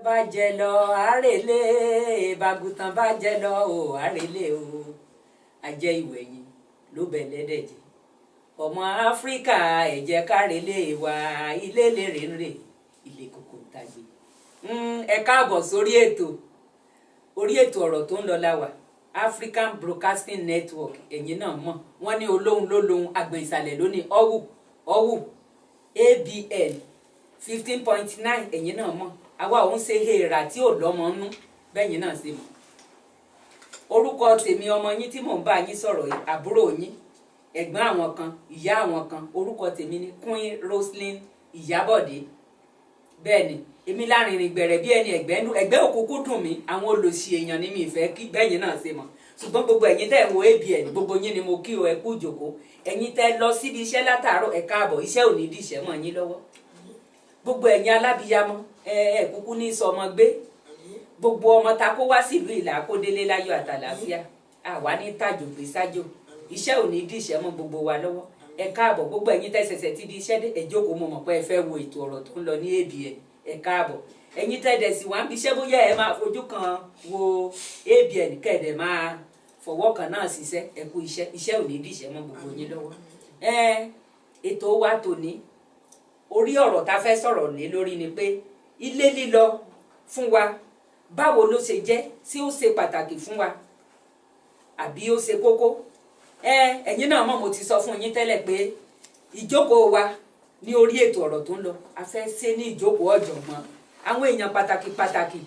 bá jẹ lọ àrèlé bàgùtàn bá jẹ lọ ò àrèlé o ajẹ́ ìwẹ̀yìn ló bẹ̀lẹ́dẹ̀ jẹ́ ọmọ áfíríkà ẹ jẹ́ kárèlé wa ilé lèrè ń rè ilé kòkó tàgbé. Ẹ káàbọ̀ sórí orí ètò ọ̀rọ̀ tó ń lọ láwà African Broadcasting Network. Ẹ̀yin náà mọ̀ wọ́n ní olóhùn ló lohun àgbẹ̀ ìsàlẹ̀ lónìí ọ̀wù ABN 15.9. ẹ̀yin náà mọ̀ àwa òun ṣe èèrà tí ò lọ́mọ nú bẹ́yìn náà ṣe mọ̀. Orúkọ tèmi ọmọ yín tí mò ń bá yín sọ̀rọ̀ yìí àbúrò yín ẹ̀gbọ́n àwọn kan ìyá àwọn kan orúkọ tèmi ni Queen Roselyn Ìyábọ̀dé. bẹ́ẹ̀ ni èmi lárinrin gbẹ̀rẹ̀ bí ẹni ẹgbẹ́ òkùnkùn dùn mí àwọn olòṣì èèyàn ni mi ìfẹ́ kí bẹ́yìn náà ṣe mọ̀. Ṣùgbọ́n gbogbo ẹ̀yin tẹ́ ẹ̀ wo ABN gbogbo yín ni mo kí o ẹ kú ìjókòó. Ẹ̀yin tẹ́ lọ síbi iṣẹ́ látàárọ̀ ẹ káàbọ̀ iṣẹ́ ò ní dìṣẹ́ mọ́ yín lọ́wọ́. Gbogbo ẹ̀yin alábíyamọ ẹ kúkú ní sọmọ gbé. Gbogbo ọmọ ta kó wá sílùú ìlà kó délé láyọ̀ àtàlàáfíà àwa ní tàjò gbé sájò iṣẹ́ ò ní dìṣẹ́ mọ́ gbogbo wa lọ́wọ́. Ẹ káàbọ̀ gbogbo ẹ̀yin tẹ́ ṣẹ̀ṣẹ̀ ti di iṣẹ́ dé ẹ jókòó mo mọ̀ pé ẹ fẹ́ wo ètò ọ̀rọ̀ tó ń lọ ní ABN. Ẹ káàbọ̀ ẹ̀yin tẹ́ dẹ̀ sì wá ń bí iṣẹ́ bóyá ẹ máa fojú kan wo ABN kẹ̀dẹ̀ máa fọwọ́ kan náà ṣiṣẹ́ ẹ kú iṣẹ́ ò ní dìṣẹ́ mọ́ gbogbo yín lọ́wọ́. Ètò wa tòní orí ọ̀rọ̀ tá fẹ́ sọ̀rọ̀ lé lórí ni pé ilé lílọ fún wa báwo ló ṣe jẹ́ tí ó ṣe pàtàkì fún wa àbí ó ṣe kókó. Ẹ̀yin náà mọ̀ mo ti sọ fún yín tẹ́lẹ̀ pé ìjókòó wa ní orí ètò ọ̀rọ̀ tó ń lọ a fẹ́ ṣe ní ìjókòó ọ̀jọ̀gbọ́n àwọn èèyàn pàtàkì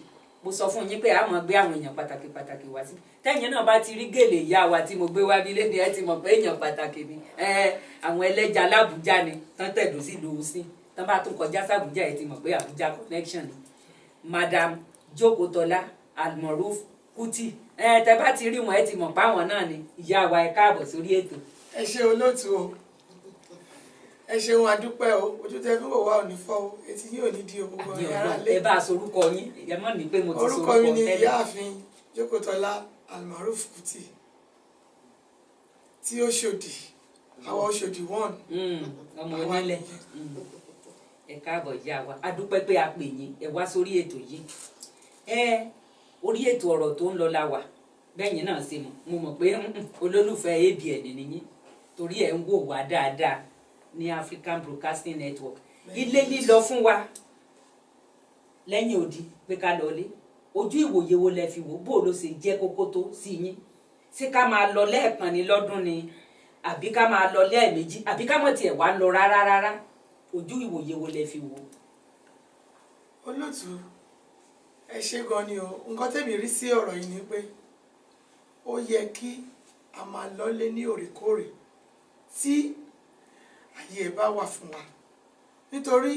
mo sọ fún yín pé a máa gbé àwọn èèyàn pàtàkì wá sí. Tẹ́yin náà bá ti rí gèlè ìyá wa tí mo gbé wá nílé ni ẹ ti mọ̀ pé èèyàn pàtàkì ni. Àwọn ẹlẹ́ja lábújá ni tán tẹ̀dó sí ìlú sí tán bá tún kọjá sábújá ẹ ti mọ̀ pé Àbújá connection ni. Madam Jókòtọ́lá Almoruf Kuti tẹ bá ti rí wọn ẹ ti mọ̀ pé àwọn náà ni ìyá wa ẹ káàbọ̀ sórí ètò. Ẹ ṣé olóòtú o ẹ ṣeun adúpẹ́ o ojú tẹ fún wòwá ò ní fọ́ o etí yóò ní di ògbógbó ara lé. Ẹ bá a sorúkọ yín ẹ mọ̀ ní pé mo ti sorúkọ orúkọ mi ni tẹ́lẹ̀. ìyáàfin Jókòtọ́lá Almoruf Kuti tí ó ṣòdì àwọn Òṣòdì 1. Ọmọ onílẹ̀ ẹ káàbọ̀ ìyá wa a dúpẹ́ pé a pè yín ẹ wá sórí ètò yìí. Orí ètò ọ̀rọ̀ tó ń lọ la wà bẹ́yìn náà ṣe mọ̀ mo mọ̀ pé olólùfẹ́ ABN nìyí torí ẹ̀ ń wò wá dáadáa ní African Broadcasting Network. Ilé lílọ fún wa lẹ́yìn odi pé ká lọ lé ojú ìwòye wo lẹ fi wò bó ló ṣe jẹ́ kókó tó sí yín ṣé ká máa lọ lẹ́ẹ̀kan ní lọ́dún ni àbí ká máa lọ lẹ́ẹ̀mejì àbí ká mọ̀ tiẹ̀ wá lọ rárá ojú ìwòye wo lẹ fi wò. Olóòtú ẹ ṣé gan ni o nǹkan tẹ́mi rí sí ọ̀rọ̀ yìí ni pé ó yẹ kí a máa lọlé ní òrèkóòrè tí àyè ẹ̀ bá wà fún wa nítorí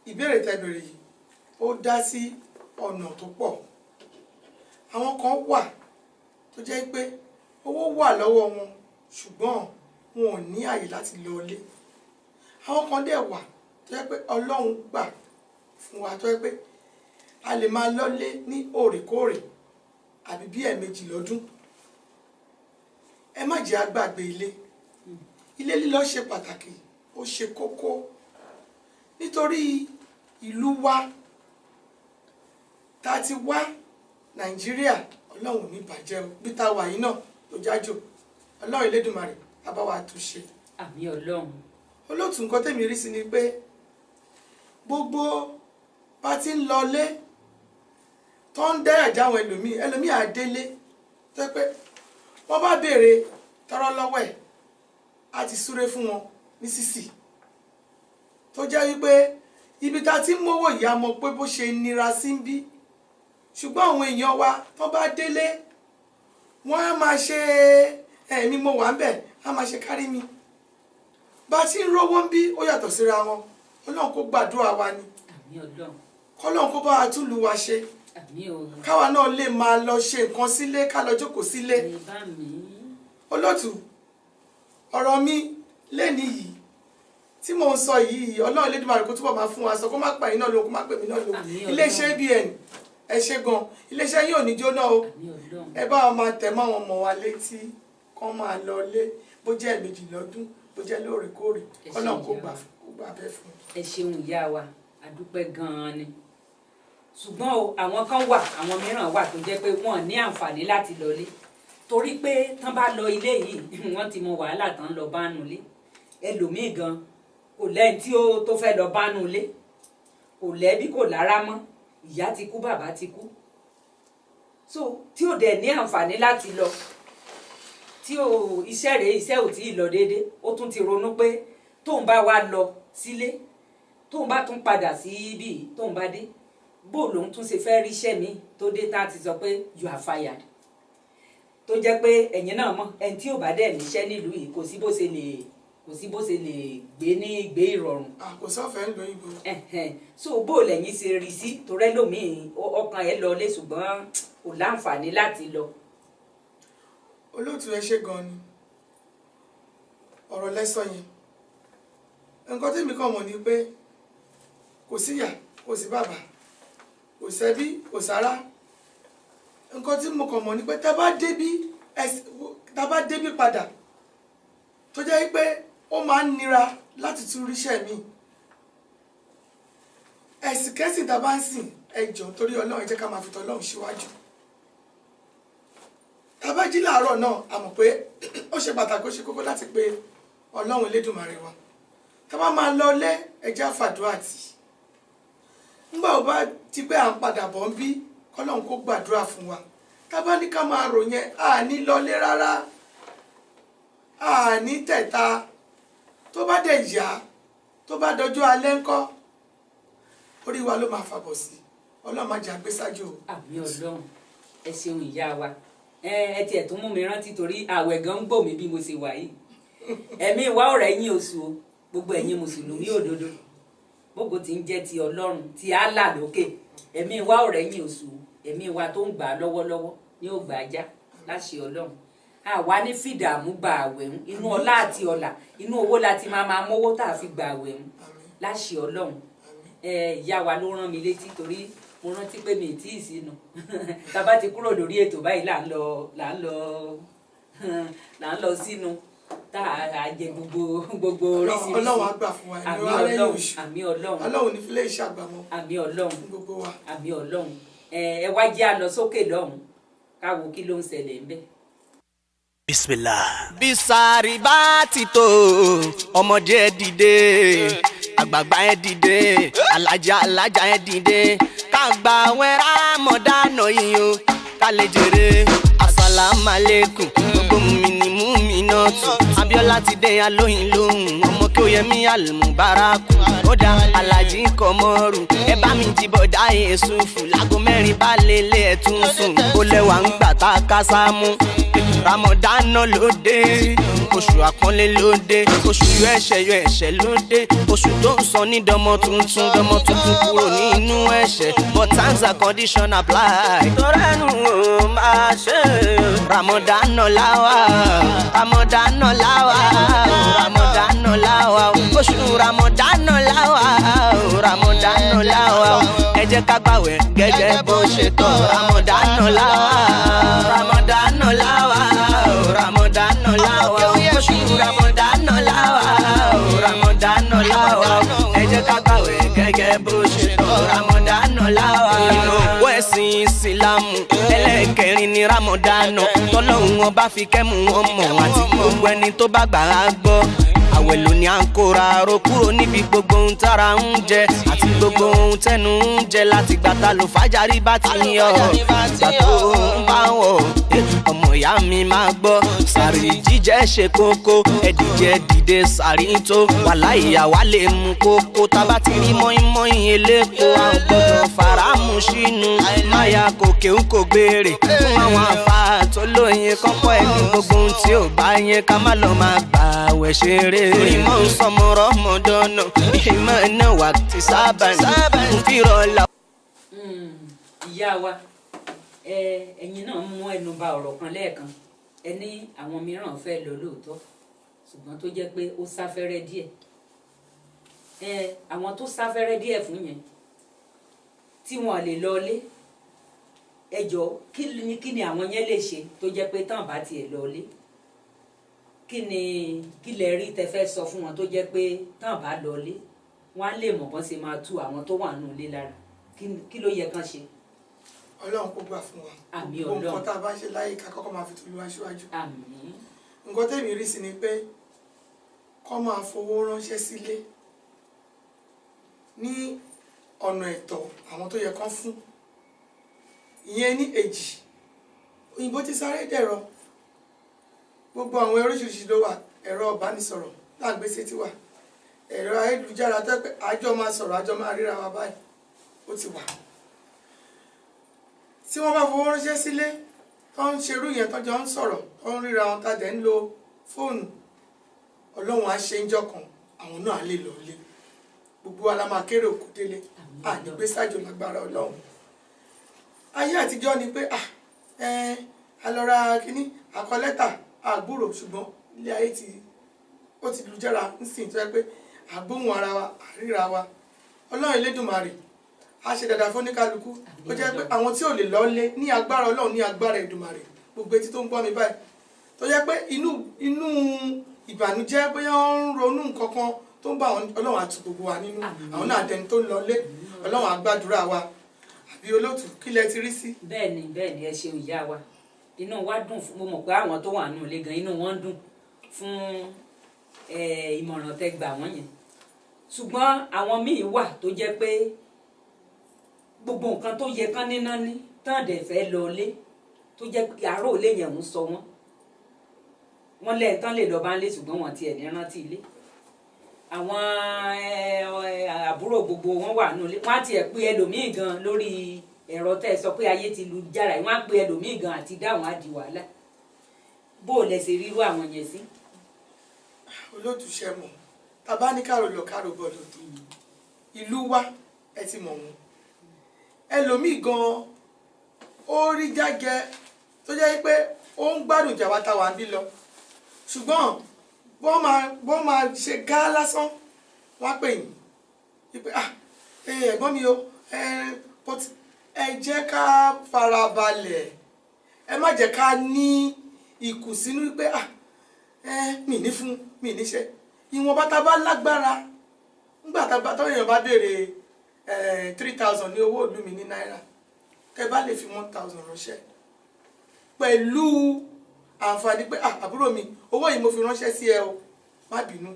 ìbéèrè tẹ́bẹ̀rẹ̀ yìí ó dá sí ọ̀nà tó pọ̀. Àwọn kan wà tó jẹ́ pé owó wà lọ́wọ́ wọn ṣùgbọ́n wọn ò ní àyè láti lọlé. Àwọn kan dẹ̀ wà tó jẹ́ pé Ọlọ́run gbà fún wa tó jẹ́ pé a lè máa lọlé ní òrèkóòrè àbí bí ẹ̀ẹ̀mejì lọ́dún. Ẹ má jẹ́ a gbàgbé ilé lílọ ṣe pàtàkì ó ṣe kókó nítorí ìlú wa tá ti wá Nàìjíríà Ọlọ́run ní bàjẹ́ o bí tá wà yìí náà tó jájò Ọlọ́run Elédùmarè á bá wa tún ṣe. Àmín Ọlọ́run. Olóòtú nǹkan tẹ̀mí rí sí ni pé gbogbo bá ti ń lọlé tó ń dẹ́rẹ̀ jáwọn ẹlòmíì àdélé tó pé wọ́n bá béèrè tọrọ lọ́wọ́ ẹ̀ a ti súré fún wọn ní sísì tó jẹ́ wípé ibi tá ti ń mówó ìyá mọ̀ pé bó ṣe nira sí ń bí ṣùgbọ́n àwọn èèyàn wa tó bá délé wọ́n á máa ṣe ẹ̀mí mo wà ń bẹ̀ á máa ṣe kárí mi bá ti ń rówó ń bí ó yàtọ̀ síra wọn Ọlọ́run kó gbàdúrà wa ni kọ́lọ́run kó bá wa túlù wa ṣe káwa náà lè máa lọ ṣe nǹkan sílé ká lọ jókòó sílé. Olóòtú ọ̀rọ̀ mi lẹ́ni yìí tí mò ń sọ yìí Ọlọ́run Elédùmarè kó túbọ̀ máa fún wa sọ kó má pa iná lóhùn kó má pè mí náà lóhùn. Iléeṣẹ́ ABN ẹ ṣé gan iléeṣẹ́ yìí ò ní jóná o ẹ bá wa máa tẹ̀ mọ́ àwọn ọmọ wa létí kán máa lọ lé bó jẹ́ ẹ̀ẹ̀mejì lọ́dún bó jẹ́ lóòrèkóòrè Ọlọ́run kó gbà bẹ́ẹ̀ fún un. Ẹ ṣeun ìyá wa a dúpẹ́ gan-an ni ṣùgbọ́n o àwọn kan wà àwọn mìíràn wà tó jẹ́ pé wọ́n ní àǹfààní láti lọlé torí pé tán bá lọ ilé yìí wọ́n ti mọ wàhálà tán lọ bá nù lé ẹlòmíì gan kò lẹ́yìn tí ó tó fẹ́ lọ bá nù lé kò lẹ́bí kò lára mọ́ ìyá ti kú bàbá ti kú so tí ò dẹ̀ ní àǹfààní láti lọ tí iṣẹ́ ò tí ì lọ déédéé ó tún ti ronú pé tóun bá wá lọ sílé tóun bá tún padà sí ibi tóun bá dé bó lòun tún ṣe fẹ́ ríṣẹ́ mi tó dé tá a ti sọ pé you are fired tó jẹ́ pé ẹ̀yin náà mọ̀ ẹni tí ò bá dẹ̀ níṣẹ́ nílùú yìí kò sí bó ṣe lè gbé ní ìgbé ìrọ̀rùn. kò sọ́fẹ̀ẹ́ ń lo ìbò. so bó lẹ́yìn ṣe rí sí torẹ́ lómìn ọkàn ẹ̀ lọ lé ṣùgbọ́n kò láǹfààní láti lọ. olóòtú ẹ ṣe gan ni ọ̀rọ̀ lẹ́sọ̀ yẹn nǹkan tí mi kàn mọ̀ ni pé kò síyà kò sí bàbá kò sẹ́bí kò sára nǹkan tí mo kàn mọ̀ ni pé tá bá débí padà tó jẹ́ pé ó máa ń nira láti tún ríṣẹ́ mi ẹ̀sìn kẹ́sìn tá a bá ń sìn ẹjọ́ torí ọlọ́run ẹ jẹ́ ká máa fi tọ́lọ́run síwájú tá a bá jí láàárọ̀ náà a mọ̀ pé ó ṣe pàtàkì ó ṣe kókó láti pe ọlọ́run elédùnmarè wa tá a bá máa lọ lé ẹjẹ́ àfàdúrà tì nígbà ó bá ti pé à ń padà bọ̀ ń bí kọ́lọ́run kó gbàdúrà fún wa tá a bá ní ká máa rò yẹn àní lọlé rárá àní tẹ̀ta tó bá dẹ̀ yá tó bá dọjọ́ alẹ́ ńkọ́ orí wa ló máa fàbọ̀ sí ọlọ́run má jẹ́ àgbésájú o. àmì ọlọ́run ẹ ṣeun ìyá wa ẹ tiẹ̀ tún mú mi rántí torí àwẹ̀ gan ń gbò mí bí mo ṣe wà yìí ẹ̀mí wa ọ̀rẹ́ yín oṣù o gbogbo ẹ̀yin mùsùlùmí òdodo gbogbo tí ń jẹ́ ti ọlọ́run ti Allah lókè ẹ̀mí wa ọ̀rẹ́ yín oṣù ẹ̀mí wa tó ń gbà á lọ́wọ́lọ́wọ́ ni ó gbà á já láṣẹ ọlọ́run àwa ní fìdààmú gba àwẹ̀ ń inú ọlá àti ọlà inú owó láti máa mówó tá a fi gba àwẹ̀ ń láṣẹ ọlọ́run ìyá wa ló rán mi létí torí mo rántí pé mi ì tí ì sínú tá a bá ti kúrò lórí ètò báyìí là ń lọ sínú tá a jẹ gbogbo oríṣiríṣi ọlọ́run á gbà fún wa ẹni wàá lẹ́yìn oṣù àmì ọlọ́run ọlọ́run ní fílẹ̀ iṣẹ́ àgbàmọ́ àmì ọlọ́run gbogbo wa àmì ọlọ́run ẹ wá jẹ́ a lọ sókè lọ́hùn káwo kí ló ń ṣẹlẹ̀ ńbẹ̀. Bismillah. Bisari bá ti tó ọmọdé ẹ dìde àgbààgbà ẹ dìde alájà ẹ dìde kágbà wẹ́rà mọ̀dánà yìí o ká lè jèrè asalamu alaikum gbogbo muminatu Abíọ́lá ti dé alóyin lóhùn ọmọ kí ó yẹ mí almubaraku ó dá alájí kọmọrù ẹ bá mi jìbọ̀ dá Yẹ̀sùfù lágo mẹ́rin bá lélẹ̀ ẹ̀ tún sùn ó lẹ́wà ń gbà tá a ká sámú Ramadana ló dé oṣù àpọ́nlé ló dé oṣù yọ ẹ̀ṣẹ̀ ló dé oṣù tó ń sọ ní dọmọ tuntun kúrò nínú ẹ̀ṣẹ̀ but terms and conditions apply. torẹ́nu ò máa ṣe Ramadana láwa oṣù Ramadana láwa ẹ jẹ́ ká gbàwẹ̀ gẹ́gẹ́ bó ṣe tọ́ Ramadana láwa oṣù Ramadana láwa ẹ jẹ́ ká gbàwẹ̀ gẹ́gẹ́ bó ṣe tọ́ Ramadana láwa. inú òpó ẹ̀sìn ìsìlámù ẹlẹ́ẹ̀kẹrin ni Ramadana tọ́lọ́hun ọba fi kẹ́mu wọn mọ̀ àti gbogbo ẹni tó bá gbà á gbọ́ àwẹ̀ ló ní à ń kóra ro kúrò níbi gbogbo ohun tára ń jẹ àti gbogbo ohun tẹnu ń jẹ láti gbàtà ló fàájàrí bá ti yọ ìgbà tó ń bá wọ̀ ọmọ ìyá mi máa gbọ́ sàrí jíjẹ ṣe kókó ẹ̀dìjẹ dìde sàrí tó wàhálà ìyàwó lè mú kókó tábà ti rí mọ́ínmọ́ín elépo àwọn gbọ́dọ̀ faramu sínú máyà kòkè ń kò gbére fún àwọn àfa tó lóyin kọ́kọ́ ẹni gbogbo ohun tí ò bá yẹn ká má lọ máa gbà wẹ̀ ṣeré. ìmọ̀ ń sọmọ rọ́mọdọ́nà ìmọ̀ náà wà ti sábà ní fi rọ̀lá. ìyá wa ẹ̀yin náà mú ẹnu bà ọ̀rọ̀ kan lẹ́ẹ̀kan ẹ ní àwọn mìíràn fẹ́ lọ lóòótọ́ ṣùgbọ́n tó jẹ́ pé ó sáfẹ́rẹ́ díẹ̀ àwọn tó sáfẹ́rẹ́ díẹ̀ fún yẹn tí wọ́n lè lọlé ẹjọ́ kí ni àwọn yẹn lè ṣe tó jẹ́ pé tán bá tiẹ̀ lọlé kí lẹ rí tẹ́ fẹ́ sọ fún wọn tó jẹ́ pé tán bá lọlé wọ́n á lè mọ̀ bọ́n ṣe máa tú àwọn tó wà nù ilé lára. kí ló yẹ kán ṣe. Ọlọ́run kó gbà fún wa. Àmín gbogbo Ọlọ́run. nǹkan tá a bá ń ṣe láyé ká kọ́kọ́ máa fi tòlú aṣíwájú. àmín. nǹkan tèmi rí sí ni pé kọ́ máa fowó ránṣẹ́ sílé ní ọ̀nà ẹ̀tọ́ àwọn tó yẹ kán fún. ìyẹn ní èjì òyìnbó ti sáré dẹ̀rọ gbogbo àwọn oríṣiríṣi ló wà, ẹ̀rọ ìbánisọ̀rọ̀ lágbèsè ti wà, ẹ̀rọ ayélujára tó pé àjọ máa sọ̀rọ̀ àjọ máa ríra wa báyìí ó ti wà. tí wọ́n bá fowó ránṣẹ́ sílé tó ń ṣerú yẹn tó jọ ń sọ̀rọ̀ tó ń ríra wọn tàdé ń lo fóònù, Ọlọ́run á ṣe ń jọ kan àwọn náà á lè lọ lé gbogbo wa la máa kéré òkú délé àní gbé sájò lágbára Ọlọ́run. ayé àtijọ́ ni pé alọ́ra kínní àkọlẹ́tà àgbúrò, ṣùgbọ́n ilé ayé ó ti lùjára nísìnyí tó yẹ pé àgbóhùn ara wa àríra wa. Ọlọ́run Elédùmarè a ṣe dáadáa fún oníkálukú ó jẹ́ pé àwọn tí ò lè lọ́lé ní agbára Ọlọ́run ní agbára Èdùmàrè gbogbo etí tó ń gbọ́ mi báyìí tó jẹ́ pé inú ìbànújẹ́ bóyá ń ronú nǹkan kan tó ń bá Ọlọ́run àti gbogbo wa nínú àwọn náà dẹni tó ń lọ́lé Ọlọ́run á gbàdúrà wa. àbí olóòtú kí lẹ ti rí sí. bẹ́ẹ̀ni ẹ ṣeun ìyá wa, inú wa dùn mo mọ̀ pé àwọn tó wà nù ilé gan inú wọn dùn fún ìmọ̀ràn tẹ́ gbà wọ́n yẹn. ṣùgbọ́n àwọn míì wà tó jẹ́ pé gbogbo nǹkan tó yẹ kán níná ní tán dẹ̀ fẹ́ lọ lé tó jẹ́ pé àárò ilé yẹn ń sọ wọ́n lẹ́yìn tán lè lọ bá ń lé ṣùgbọ́n wọ́n tiẹ̀ ní rántí ilé. àwọn àbúrò gbogbo wọn wà nù ilé, wọ́n á tiẹ̀ pé ẹlòmíì gan lórí ẹ̀rọ tẹ́ ẹ sọ pé ayé ti lu jára yìí, wọ́n á pé ẹlòmíì gan àti dáhùn á di wàhálà. bó o lẹ ṣe rírú àwọn yẹn sí. olóòtú ṣe mọ̀ tàbá ní kárò lọ kárò bọ̀ lòdì ìlú wa ẹ ti mọ̀ wọn ẹlòmíì gan ó rí jágẹ tó jẹ́ pé ó ń gbádùn jàwá táwa ń bí lọ, ṣùgbọ́n bọ́n máa ṣe gá lásán wá pè yín wípé ẹ̀gbọ́n mi o ẹ jẹ́ ká farabalẹ̀, ẹ má jẹ́ ká ní ìkùnsínú wípé mi ní fún mi níṣẹ́ ìwọ̀nba tá a bá lágbára nígbà táwọn èèyàn bá béèrè 3,000 ní owó ìlú mi ní náírà tẹ bá lè fi 1,000 ránṣẹ́ pẹ̀lú àǹfààní pé àbúrò mi owó yìí mo fi ránṣẹ́ sí ẹ o má bínú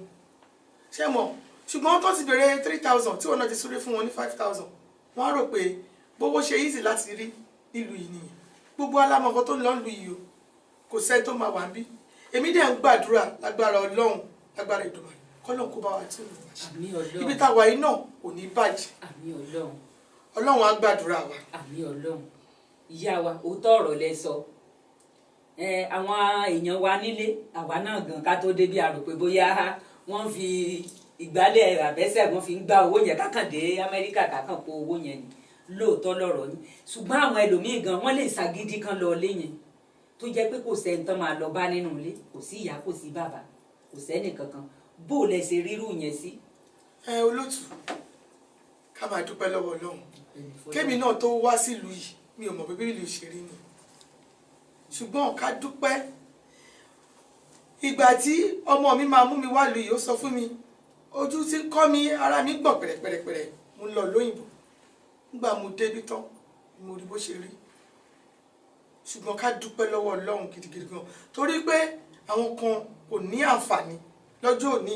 ṣé mọ̀. ṣùgbọ́n tó ti béèrè 3,000 tí wọn náà ti súré fún wọn ní 5,000 wọ́n á rò pé gbogbo ṣe easy láti rí nílùú yìí nìyẹn. gbogbo alámọ̀kọ́ tó ń lọ lù yìí o kò sẹ́ni tó máa wà ń bí. èmi dẹ̀ ń gbàdúrà lágbára Ọlọ́run lágbára Èdùmàrè kọ́lọ́n kó bá wa tún lù wá ṣe. ibi táwa yìí náà kò ní bàjẹ́. Ọlọ́run á gbàdúrà wa. àmín Ọlọ́run. ìyá wa òótọ́ ọ̀rọ̀ lẹ sọ. àwọn èèyàn wa nílé àwa náà gan ká tó débi àrò pé bóyá wọ́n fi ìgbálẹ̀ àbẹ́sẹ̀ wọ́n fi ń gba owó yẹn kákàndé Amẹ́ríkà kákàn kó owó yẹn ni lóòótọ́ lọ́rọ̀ yín. ṣùgbọ́n àwọn ẹlòmíì gan wọ́n lè ṣàgídí kan lọ ilé yẹn tó jẹ́ pé kò sẹ́ni tán máa lọ bá nínú ilé, kò sí ìyá kò sí bàbá kò sẹ́nì kankan. bó o lẹ ṣe rírú yẹn sí. olóòtú ká máa dúpẹ́ lọ́wọ́ Ọlọ́run. kémi náà tó wá sílùú yìí mi ò mọ̀ pé bíbélì òṣèré ni, ṣùgbọ́n ká dúpẹ́. ìgbà tí ọmọ mi máa mú mi wá lù yìí ó sọ fún mi ojú tí ń kọ́ mi ara mi gbọ̀n pẹ̀rẹ̀pẹ̀rẹ̀ mo lọ lóyìnbó nígbà mo débi tán mo rí bó ṣe rí. ṣùgbọ́n ká dúpẹ́ lọ́wọ́ Ọlọ́run gidigidi gan torí pé àwọn kan kò ní àǹfààní lọ́jọ́ òní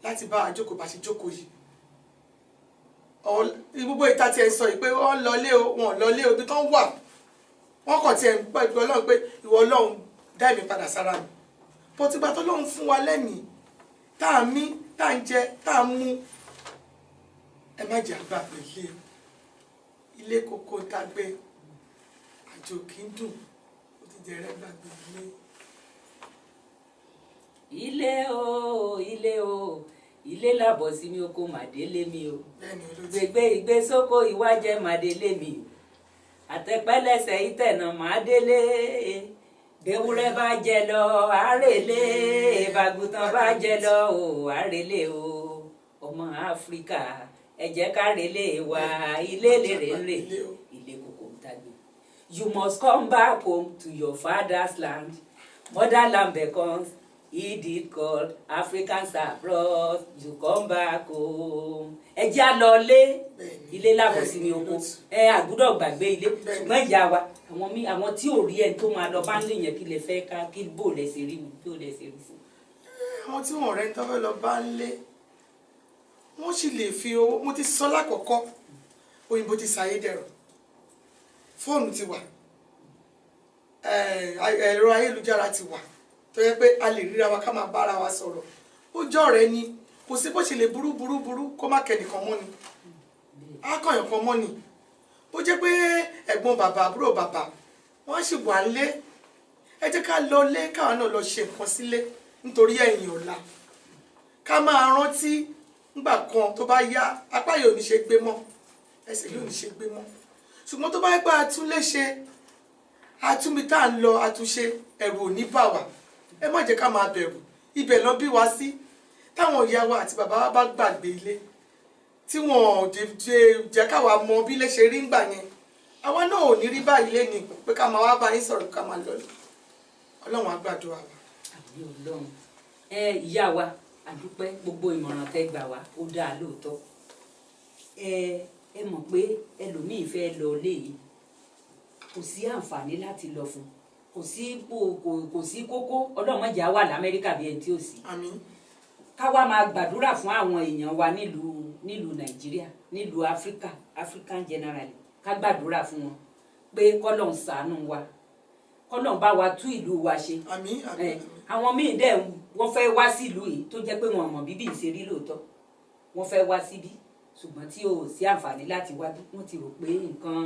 láti bá àjókòó bá ṣe jókòó yìí. gbogbo ìta tiẹ̀ ń sọ yìí pé wọ́n lọlé o wọ́n lọlé o ibi tó ń wà wọ́n kàn tiẹ̀ ń gbọ́ ìgbọ́ Ọlọ́run pé ìwọ Ọlọ́run dá èmi padà sára mi. bó ti gbà tó lóun fún wa lẹ́mìí tá à ń mí tá à ń jẹ tá à ń mú ẹ má jẹ́ àgbà pé ilé kókó tá a gbé àjò kì í dùn ó ti jẹ́ rẹ́ gbàgbé ilé. ilé o ilé làbọ̀ sí mi oko màdélé mi o gbègbè ìgbé sóko ìwájẹ màdélé mi o àtẹpẹlẹsẹ ìtẹ̀nà màdélé bẹ́wúrẹ́ bá jẹ lọ àrèlé bàgùtàn bá jẹ lọ o àrèlé o ọmọ Áfíríkà ẹ jẹ́ ká rèlé wa ilé lèrè ń rè ilé kòkó ń tàgbé. You must come back home to your father's land. Motherland beckons, he did call Africans abroad to come back home. ẹ jẹ́ á lọ lé ilé lábọ̀ sí ní oko àgùdọ̀ gbàgbé ilé ṣùgbọ́n ìyá wa àwọn tí ò rí ẹni tó máa lọ bá ń lè yẹn kí lè fẹ́ ká kí bò lẹ́sẹ̀ rí mi tó lẹ́sẹ̀ rí sí. àwọn tí wọn rẹ ń tọ́fẹ́ lọ bá ń lé wọ́n sì lè fi owó mo ti sọ lákọ̀ọ́kọ́ òyìnbó ti ṣàyédẹ̀rọ̀ fóònù ti wà ẹ̀rọ ayélujára ti wà tó yẹ pé a lè ríra wa ká máa bára wa sọ̀rọ̀ ó jọ ọ̀rẹ́ ni kò sí bó ṣe lè burú kó má kẹ́nìkan mọ́ ni á kọ̀yàn kan mọ́ ni bó jẹ́ pé ẹ̀gbọ́n bàbá àbúrò bàbá wọ́n sì wà nílé ẹ jẹ́ ká lọ lé káwọn náà lọ ṣe nǹkan sílé nítorí ẹ̀yìn ọ̀la ká máa rántí nígbà kan tó bá yá apá yóò ní ṣe gbé mọ́ ẹsẹ̀ yóò ní ṣe gbé mọ́ ṣùgbọ́n tó bá yẹ pé atúnlé ṣe atúnbi tá à ń lọ àtúnṣe ẹ̀rù ò ní bà wá ẹ má jẹ́ ká máa bẹ̀rù ibẹ̀ lọ bí wá sí táwọn ìyá wa àti bàbá wa bá gbàgbé ilé tí wọn ò jẹ́ káwa mọ bí ilé ṣe rí ńgbà yẹn àwa náà ò ní rí báyìí lé ní pé ká máa wá bá yín sọ̀rọ̀ ká máa lọ ọlọ́run á gbàdúrà wa. àbí ọlọ́run ìyá wa àdúpẹ́ gbogbo ìmọ̀ràn tẹ́ gbà wá ó dáa lóòótọ́ ẹ mọ̀ pé ẹlòmíì fẹ́ lọ léyìí kò sí àǹfààní láti lọ fún kò sí kókó ọlọ́mọdé wà lamẹ́ríkà bí ẹni tí ò sí. àmín. ká wá máa gbàdúrà fún àwọn èèyàn wa nílùú nàìjíríà nílùú african generally ká gbàdúrà fún wọn pé kọ́lọ́n ṣàánú wa kọ́lọ́n bá wa tú ìlú wa ṣe. àmín àmín. àwọn míì dẹ̀ wọ́n fẹ́ wá sílùú yìí tó jẹ́ pé wọn mọ̀ bíbí ìṣerí lóòótọ́ wọ́n fẹ́ wá síbí ṣùgbọ́n tí ò sí àǹfààní láti wá bí wọ́n ti rò pé nǹkan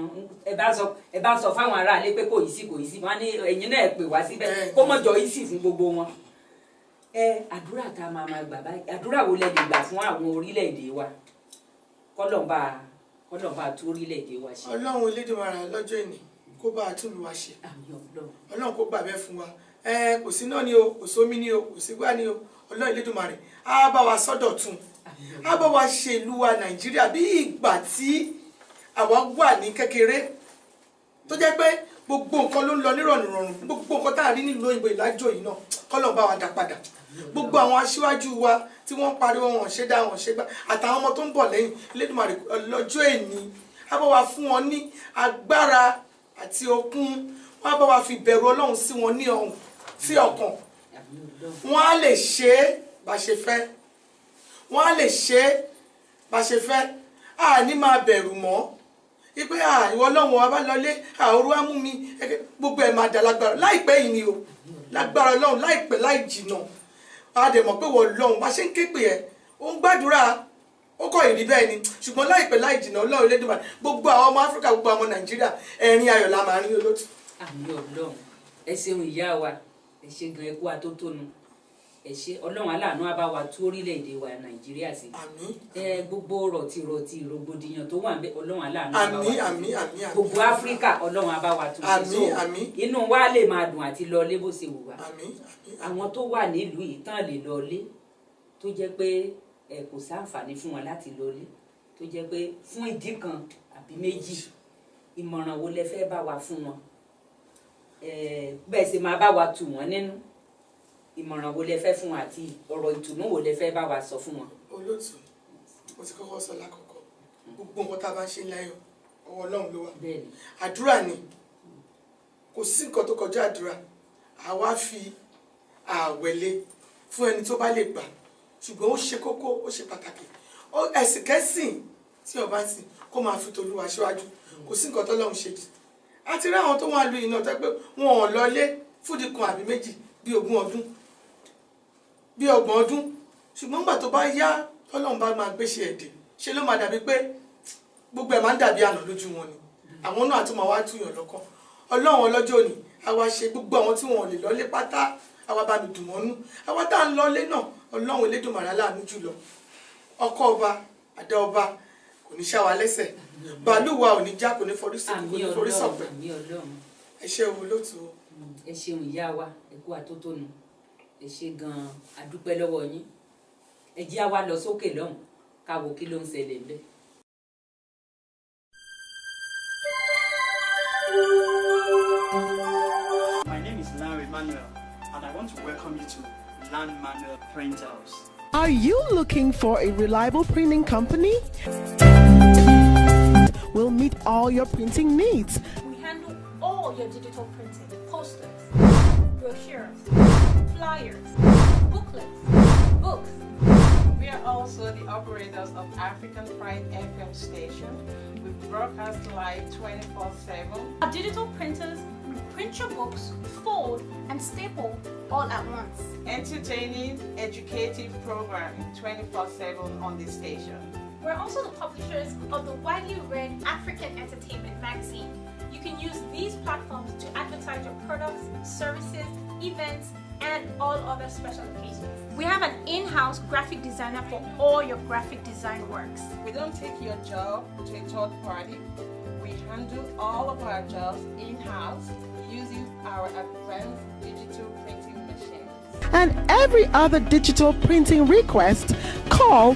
ẹ bá sọ fáwọn aráalé pé kò yí sí wọ́n ní ẹ̀yin náà pè wá síbẹ̀ kó mọ̀jọ yí sí fún gbogbo wọn. àdúrà tá a máa gbà báyìí àdúrà wo lẹ lè gbà fún àwọn orílẹ̀-èdè wa kọ́lọ́mbà tú orílẹ̀-èdè wa ṣe. ọlọ́run Elédùmarè lọ́jọ́ ìní kó bá a tún lù wá ṣe ọlọ́run kó gbà bẹ́ẹ̀ fún wa kò sí náà ni o kò sómi ni o kò sí gbá ni o ọlọ́run Elédùmarè á bá wa sọ́dọ̀ tún á bá wa ṣe ìlú wa Nàìjíríà bí ìgbà tí àwa wà ní kékeré tó jẹ́ pé gbogbo nǹkan ló ń lọ nírọ̀rùn gbogbo nǹkan tá a rí nílùú òyìnbó ìlàjò yìí náà kọ́lọ́run bá wa dá padà gbogbo àwọn aṣíwájú wa tí wọ́n pariwo wọn ṣe dá wọn ṣe gbá àtàwọn ọmọ tó ń bọ̀ lẹ́yìn Elédùmarè lọ́jọ́ èní á bá wa fún wọn ní agbára àti okun wọn á bá wa fi bẹ̀rù Ọlọ́run sí wọn ní ọ̀hún sí ọkàn wọn á lè ṣe é bá ṣe fẹ́ wọn á lè ṣe é bá ṣe fẹ́ ní máa bẹ̀rù mọ́ ipe ìwọ Ọlọ́run wa bá lọlé òru á mú mi gbogbo ẹ̀ máa dà lágbára láìpẹ́ yìí ni o lágbára Ọlọ́run láìpẹ́ láì jìnà a dẹ̀ mọ̀ pé wọ́n Ọlọ́run bá ṣe ń ké pè ẹ́ ó ń gbàdúrà ó kọ́ ìrí bẹ́ẹ̀ ni ṣùgbọ́n láìpẹ́ láì jìnà Ọlọ́run Elédùmarè gbogbo àwọn ọmọ Áfíríkà gbogbo àwọn ọmọ Nàìjíríà ẹ̀rín ayọ̀ la máa rí olótù. àmì Ọlọ́run ẹ ṣeun ìyá wa ẹ ṣe gan ẹkú atótónu ẹ ṣe Ọlọ́run aláàánú á bá wa tú orílẹ̀-èdè wa Nàìjíríà sí. àmín. gbogbo rọ̀tìrọ̀tì rògbòdìyàn tó wà ń bẹ Ọlọ́run aláàánú á bá wa tú. àmín àmín. gbogbo Áfíríkà Ọlọ́run á bá wa tú. àmín àmín. inú wa lè máa dùn àti lọlé bó ṣe wù wá. àmín àmín. àwọn tó wà nílùú yìí tán lè lọlé tó jẹ́ pé kò sáǹfààní fún wọn láti lọlé tó jẹ́ pé fún ìdí kan àbí méjì ìmọ̀ràn wo lẹ fẹ́ bá wa fún wọn bẹ́ẹ̀ sì máa bá wa tù wọ́n nínú ìmọ̀ràn wo lẹ fẹ́ fún wọn àti ọ̀rọ̀ ìtùnú wo lẹ fẹ́ bá wa sọ fún wọn. olóòtú mo ti kọ́kọ́ sọ lákọ̀ọ́kọ́ gbogbo nǹkan tá a bá ń ṣe láyọ̀ ọwọ́ Ọlọ́run ló wà àdúrà ni kò sí nǹkan tó kọjá àdúrà àwa fi àwẹ̀lé fún ẹni tó bá lè gbà ṣùgbọ́n ó ṣe kókó ó ṣe pàtàkì ẹ̀sìn kẹ́sìn tí ọba ń sìn kó máa fi tolúwa síwájú kò sí nǹkan tọ́lọ́run ṣe jù àti rí àwọn tó wà lu iná tẹ́ pé wọn ò lọlé fúdi kan àbí méjì bí 20 ọdún bí 30 ọdún ṣùgbọ́n nígbà tó bá yá tọ́lọ́run bá máa gbéṣe ẹ̀dẹ̀ ṣe ló máa dàbí pé gbogbo ẹ̀ máa ń dàbí àná lójú wọn ni àwọn náà àtúmọ̀ wá túyàn lọ́kàn Ọlọ́run ọlọ́jọ́ òní àwa ṣe gbogbo àwọn tí wọn ò lè lọlé pátá àwa bá mi dùn wọ́n nú àwa tá à ń lọlé náà Ọlọ́run Elédùmarè aláàánú jùlọ ọkọ ọba àdá ọba kò ní ṣá wa lẹ́sẹ̀ bàálù wa ò ní já kò ní forí sọ̀pẹ̀ ẹ ṣé owó lótú o. ẹ ṣeun ìyá wa ẹ kú àtótónu ẹ ṣe gan-an adúpẹ́ lọ́wọ́ yín ẹ jẹ́ àwa lọ sókè lọ́hùn ká wo kí ló ń ṣẹlẹ̀ ńbẹ̀. My name is Larry Manuel and I want to welcome you to Land Manual Printers. Are you looking for a reliable printing company? We'll meet all your printing needs. We handle all your digital printing, posters, brochures, flyers, booklets, books. We are also the operators of African Pride FM station. We broadcast live 24/7. Our digital printers print your books, fold, and staple all at once. Entertaining, educative programming 24/7 on the station. We're also the publishers of the widely read African Entertainment magazine. You can use these platforms to advertise your products, services, events, and all other special occasions. We have an in-house graphic designer for all your graphic design works. We don't take your job to a third party. We handle all of our jobs in-house using our advanced digital printing machines. And every other digital printing request, call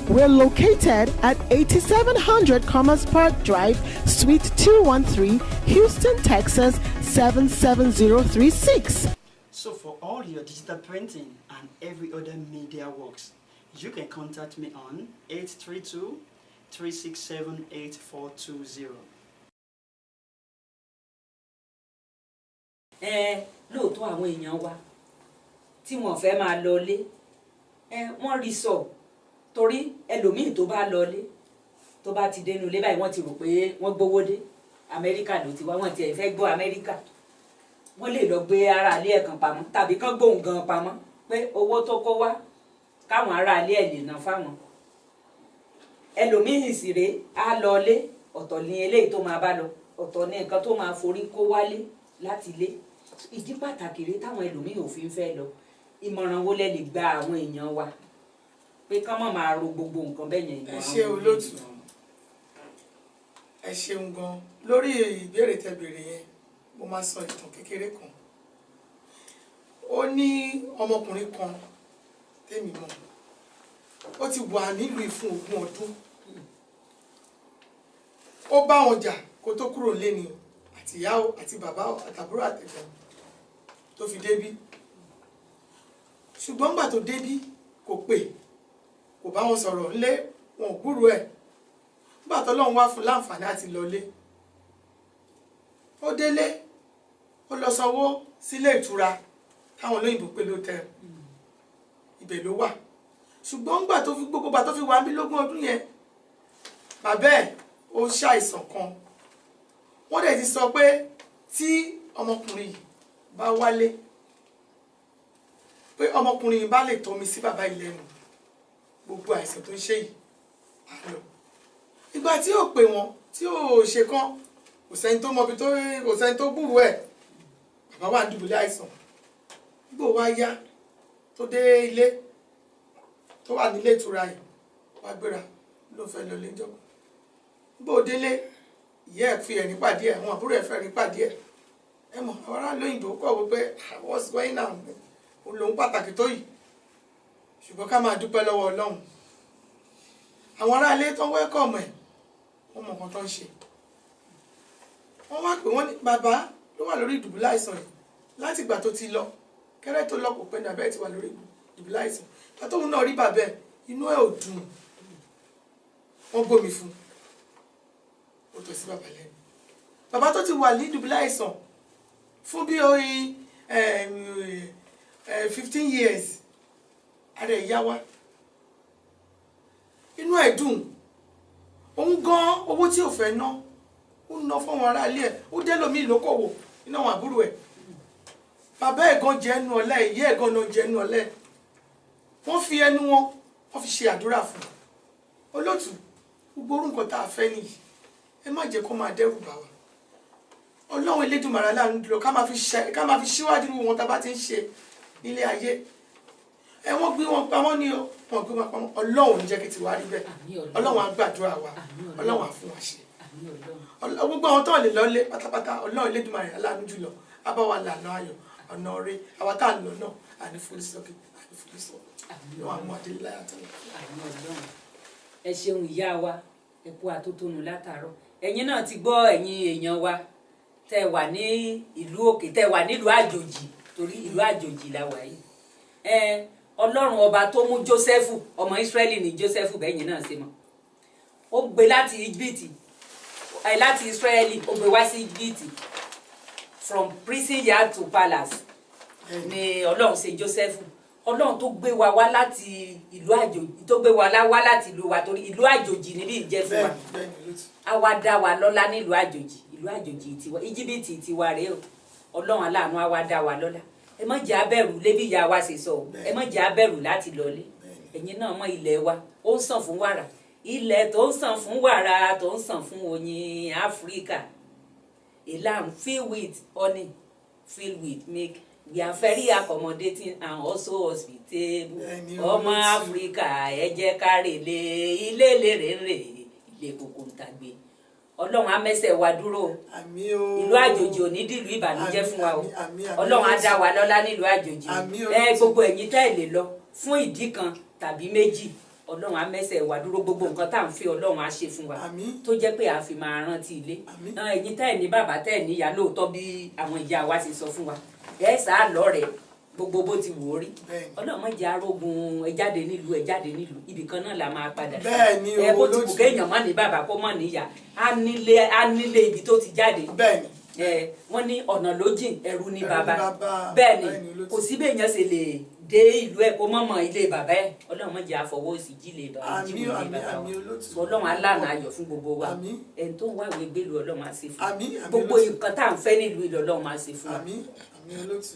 We're located at 8700 Commerce Park Drive, Suite 213, Houston, Texas 77036. So for all your digital printing and every other media works, you can contact me on 832-367-8420. Lóòótọ́ àwọn èèyàn wa tí wọ́n fẹ́ máa lọlé wọ́n rí sọ torí ẹlòmíì tó bá lọlé tó bá ti dénú ilé báyìí wọ́n ti rò pé wọ́n gbówó dé Amẹ́ríkà ló ti wá wọ́n ti fẹ́ gbọ́ Amẹ́ríkà wọ́n lè lọ gbé ara ilé ẹ̀kan pamọ́ tàbí kán gbóhùn gan pamọ́ pé owó tó kó wá káwọn ará ilé ẹ̀ lè ná fáwọn ẹlòmíì sì rèé á lọlé ọ̀tọ̀ ní eléyìí tó máa bá lọ ọ̀tọ̀ ní nǹkan tó máa forí kó wálé láti ilé ìdí pàtàkì rèé táwọn ẹlòmíì ò fi ń fẹ́ lọ ìmọ̀ràn wo lẹ lè gba àwọn èèyàn wa pé kán má máa ro gbogbo nǹkan bẹ́ẹ̀ yẹn. ẹ ṣe olóòtú ẹ ṣeun gan lórí ìbéèrè tẹ́ béèrè yẹn mo máa sọ ìtàn kékeré kan ó ní ọmọkùnrin kan tèmi mọ̀ ó ti wà nílùú ìfún 20 ọdún ó bá wọn jà kó tó kúrò lẹ́ni àti ìyá àti bàbá àtàbúrò àtẹ̀gbọ́n tó fi débí ṣùgbọ́n gbà tó débí kò pè kò bá wọn sọ̀rọ̀ ńlé wọn ò gbúrò ẹ̀ nígbà tó lọ́run wá fún láǹfààní àti lọlé ó délé ó lọ sanwó sílé ìtura táwọn olóyìnbó pè lótẹ́ẹ̀lì ibẹ̀ ló wà ṣùgbọ́n nígbà tó fi gbogbo gbà tó fi wà bí 20 ọdún yẹn bàbá ẹ̀ ó ṣàìsàn kan wọ́n dẹ̀ ti sọ pé tí ọmọkùnrin yìí bá wálé pé ọmọkùnrin yìí bá lè tọ́mi sí bàbá yìí lẹ́nu gbogbo àìsàn tó ń ṣe yìí á lọ ìgbà tí ò pè wọ́n tí ò ṣe kán kò sẹ́ni tó mọbi tó kò sẹ́ni tó gbúrú ẹ̀ bàbá wà ń dùbúlẹ̀ àìsàn gbò wá yá tó dé ilé tó wà nílé ìtura yìí wá gbéra ló fẹ́ lọ lẹ́jọ́ gbò délé ìyá ẹ̀ fi ẹ̀rín pàdé ẹ̀ wọn àbúrò ẹ̀ fẹ́ ẹ̀rín pàdé ẹ̀ ẹ mọ̀ àwọn ará lóyìnbó kọ̀ wípé what's going on òun lòun pàtàkì tó yìí ṣùgbọ́n ká máa dúpẹ́ lọ́wọ́ Ọlọ́run àwọn ará ilé tó ń wẹ́kọ̀mù ẹ̀ wọ́n mọ̀ nǹkan tó ń ṣe wọ́n wá pé wọ́n ní bàbá ló wà lórí ìdùbúlẹ̀ àìsàn yìí láti ìgbà tó ti lọ kẹ́rẹ́ tó lọ kò pẹ́ ní abẹ́ ti wà lórí ìdùbúlẹ̀ àìsàn àtọ́hún náà rí bàbá ẹ̀ inú ẹ̀ ò dùn wọ́n gbómi fún ó tọ́ sí bàbá lẹ́nu bàbá tó ti wà ní ìdùbúlẹ̀ àìsàn fún bí oyin 15 years ara ẹ̀ yá wá inú ẹ̀ dùn òun gan owó tí ò fẹ́ ná ó ná fọ́wọn ará ilé ẹ̀ ó dé lómi ìlókòwò iná wọn àbúrò ẹ̀ bàbá ẹ̀ gan jẹ́ ẹnu ọ̀lẹ́ ìyá ẹ̀ gan náà jẹ́ ẹnu ọ̀lẹ́ wọ́n fi ẹnu wọn wọ́n fi ṣe àdúrà fún olóòtú gbogbo orú nǹkan tá a fẹ́ nìyí ẹ má jẹ́ kó máa dẹ́rù bà wá Ọlọ́run Elédùmarè aláàánú jùlọ ká máa fi síwájú wọn tá a bá ti ń ṣe nílé ayé ẹ wọ́n gbé wọn pamọ́ ní o wọ́n gbé wọn pamọ́ Ọlọ́run ní jẹ́ kí ti wá rí bẹ́ẹ̀ Ọlọ́run á gbàdúrà wa Ọlọ́run á fún wa ṣe gbogbo àwọn tó lè lọlé pátápátá Ọlọ́run Elédùmarè aláàánú jùlọ á bá wa lànà ayọ̀ ọ̀nà orí àwa tá à ń lọ náà àní fúlísọ́kì àní fúlísọ́kì wọn àmú adé láyà tó lọ. ẹ ṣeun ìyá wa ẹ kú àtótónu látàárọ̀ ẹ̀yin náà ti gbọ́ ẹ̀yin èèyàn wa tẹ́ wà ní ìlú òkè tẹ́ wà nílùú àjòjì torí ìlú àjòjì la wà yìí ọlọ́run ọba tó mú Jósẹ́fù ọmọ Ísírẹ́lì ní Jósẹ́fù bẹ́yìn náà ṣe mọ̀ ó gbé láti Íjíbítì láti Ísírẹ́lì ó gbé wá sí Íjíbítì from prison yard to palace ni ọlọ́run ṣe Jósẹ́fù ọlọ́run tó gbé wa wá láti ìlú àjòjì tó gbé wa wá láti ìlú wa torí ìlú àjòjì níbí ìjẹ́ fún wa a wá dá wa lọ́lá nílùú àjòjì ìlú àjòjì tiwa Íjíbítì tiwa rèé o ọlọ́run aláàánú a wá dá wa lọ́lá ẹ má jẹ́ abẹ̀rù lébi ìyá wa ṣe sọ ẹ má jẹ́ abẹ̀rù láti lọlé ẹ̀yin náà mọ̀ ilẹ̀ wa ó ń sàn fún wàrà ilẹ̀ tó ń sàn fún wàrà tó ń sàn fún oyin Áfíríkà a land filled with honey filled with milk we are very accommodating and also hospitable ọmọ Áfíríkà ẹ jẹ́ ká rèlé ilé lèrè ilé kòkó ń tàgbé ọlọ́run á mẹ́sẹ̀ wa dúró ìlú àjòjì ò ní dìlú ìbànújẹ́ fún wa o ọlọ́run á dá wa lọ́lá nílùú àjòjì gbogbo ẹ̀yin tẹ́ ẹ̀ lè lọ fún ìdí kan tàbí méjì ọlọ́run á mẹ́sẹ̀ wa dúró gbogbo nǹkan tá à ń fi ọlọ́run á ṣe fún wa tó jẹ́ pé a fi máa rántí ilé ẹ̀yin tẹ́ ẹ̀ ní bàbá tẹ́ ẹ̀ níyà lóòótọ́ bí àwọn ìyá wa ṣe sọ fún wa ẹ̀ sáà lọ́rẹ̀ẹ́ gbogbo bó ti wò ó rí ọlọ́run má jẹ́ arógun ẹ jáde nílùú ibì kan náà la máa padà sí ẹ bó ti wù kéèyàn má ní bàbá kó má níyà á nílé ibi tó ti jáde wọ́n ní ọ̀nà ló jìn ẹrú ní bàbá bẹ́ẹ̀ ni kò sí béèyàn ṣe lè dé ìlú ẹ̀ kó mọ̀mọ́ ilé bàbá ẹ̀ ọlọ́run má jẹ́ àfọwọ́ sí jílé bàbá ọlọ́run aláàánú ayọ̀ fún gbogbo wa ẹni tó ń wá ìwé gbèlú ọlọ́run á ṣe fún gbogbo nǹkan tá à ń fẹ́ nílùú ìlú ọlọ́run á ṣe fún wa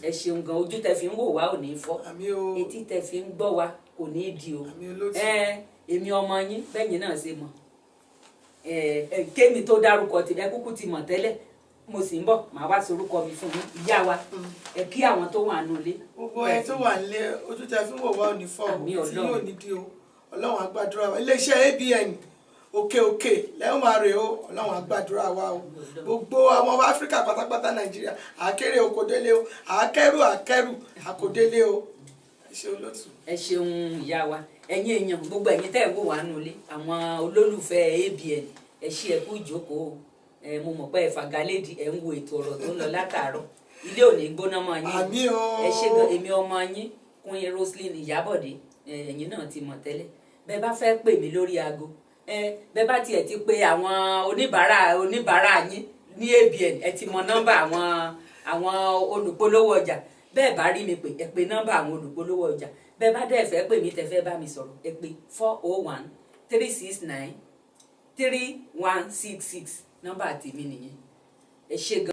ẹ ṣeun gan ojú tẹ́ fi ń wò wá ò ní fọ́ etí tẹ́ fi ń gbọ́ wa kò ní di o èmi ọmọ yín bẹ́yìn náà ṣe mọ̀ kémi tó dárúkọ tèmi ẹ kúkú ti mọ̀ tẹ́lẹ̀ mo sì ń bọ̀ màá wá sorúkọ mi fún yín ìyá wa ẹ kí àwọn tó wà nulẹ. gbogbo ẹ tó wà nílé ojú tẹ́ fi ń wò wá ò ní fọ́ tí yóò ní di o ọlọ́run á gbàdúrà wa iléeṣẹ́ ABN òkè lẹ́yìn máa rè o ọlọ́run á gbàdúrà wa o gbogbo àwọn ọmọ Áfíríkà pátápátá Nàìjíríà àkérè òkòdélé o àkẹ́rù àkòdélé o ẹ ṣe olótù. ẹ ṣeun ìyá wa ẹ̀yin èèyàn gbogbo ẹ̀yin tẹ́ ẹ̀ wò wá nulẹ̀ àwọn olólùfẹ́ ABN ẹ ṣe ẹ̀kú ìjókòó mo mọ̀ pé ẹ̀fàgàlédì ẹ̀ ń wo ètò ọ̀rọ̀ tó ń lọ látàárọ̀ ilé ò ní gbóná mọ́ yín ẹ ṣe gan èmi ọmọ yín Queen Roselyn Ìyábọ̀dé ẹ̀yin náà ti mọ̀ tẹ́lẹ̀ bẹ́ẹ̀ bá fẹ́ pè mí lórí aago bẹ́ẹ̀ bá tiẹ̀ ti pe àwọn oníbàárà yín ní ABN ẹ ti mọ nọ́mbà àwọn olùpolówó ọjà bẹ́ẹ̀ bá rí mi pè ẹ pe nọ́mbà àwọn olùpolówó ọjà bẹ́ẹ̀ bá dẹ̀ fẹ́ pè mí tẹ́ fẹ́ bá mi sọ̀rọ̀ ẹ pe 401-369-3166 nọ́mbà tèmi nìyẹn ẹ ṣé gan.